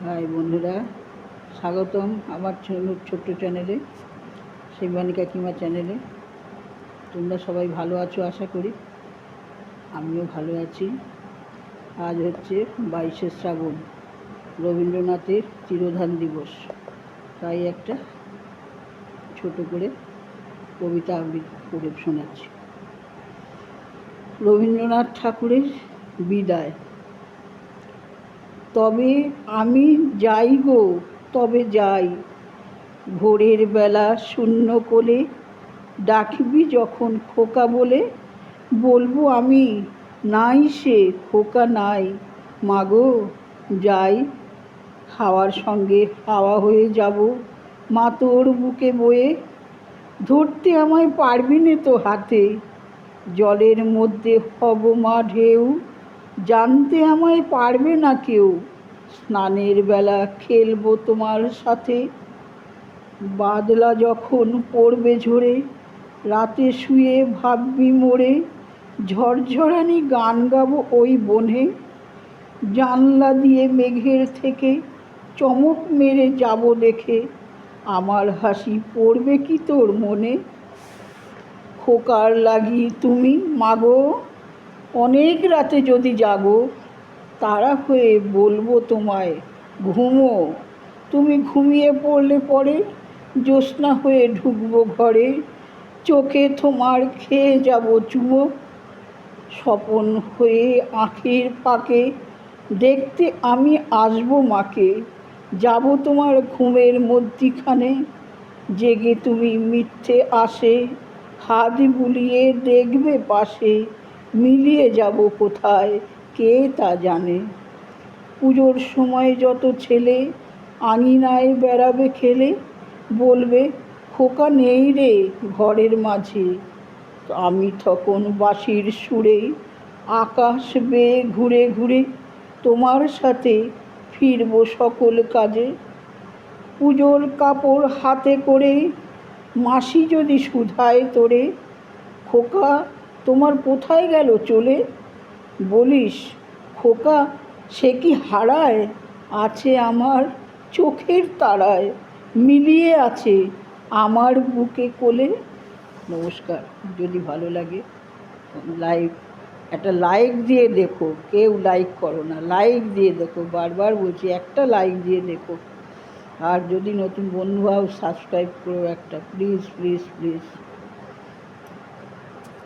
High বন্ধুরা, স্বাগতম আমার ছোট্ট চ্যানেলে, শিবানী কাকিমা চ্যানেলে। তোমরা সবাই ভালো আছো আশা করি। আমিও ভালো আছি। আজ হচ্ছে 22শে শ্রাবণ, রবীন্দ্রনাথের তিরোধান দিবস। তাই একটা ছোট করে কবিতা আবৃত্তি করে শোনাচ্ছি। রবীন্দ্রনাথ ঠাকুরের বিদায়। তবে আমি যাই গো, তবে যাই, ভোরের বেলা শূন্য কোলে ডাকবি যখন খোকা বলে, বলবো আমি নাই সে খোকা নাই, মাগো যাই। হাওয়ার সঙ্গে হাওয়া হয়ে যাব, মা তোর বুকে বয়ে, ধরতে আমায় পারবি নে তো হাতে, জলের মধ্যে হব মা ঢেউ, জানতে আমায় পারবে না কেউ, স্নানের বেলা খেলবো তোমার সাথে, বাদলা যখন পড়বে ঝরে, রাতে শুয়ে ভাববি মোরে, ঝরঝরানি গান গাবো ওই বনে, জানলা দিয়ে মেঘের থেকে চমক মেরে যাব দেখে, আমার হাসি পড়বে কি তোর মনে, খোকার লাগি তুমি মাগো, অনেক রাতে যদি জাগো, তারা হয়ে বলবো তোমায় ঘুমো, তুমি ঘুমিয়ে পড়লে পরে জ্যোৎস্না হয়ে ঢুকবো ঘরে, চোখে তোমার খেয়ে যাব চুমো, স্বপন হয়ে আঁখের ফাঁকে দেখতে আমি আসবো মাকে, যাব তোমার ঘুমের মধ্যিখানে, জেগে তুমি মিথ্যে আসে, হাত বুলিয়ে দেখবে পাশে, মিলিয়ে যাব কোথায় কে তা জানে। পুজোর সময় যত ছেলে আঙিনায় বেড়াবে খেলে, বলবে খোকা নেই রে ঘরের মাঝে, আমি তখন বাঁশির সুরে আকাশ বেয়ে ঘুরে ঘুরে তোমার সাথে ফিরবো সকল কাজে। পুজোর কাপড় হাতে করে মাসি যদি শুধায় তোরে, খোকা তোমার কোথায় গেল চলে, বলিস খোকা সে কি হারায়, আছে আমার চোখের তারায়, মিলিয়ে আছে আমার বুকে কোলে। নমস্কার। যদি ভালো লাগে একটা লাইক দিয়ে দেখো। কেউ লাইক করো না, লাইক দিয়ে দেখো, বারবার বলছি একটা লাইক দিয়ে দেখো। আর যদি নতুন বন্ধু হও সাবস্ক্রাইব করো একটা, প্লিজ প্লিজ প্লিজ।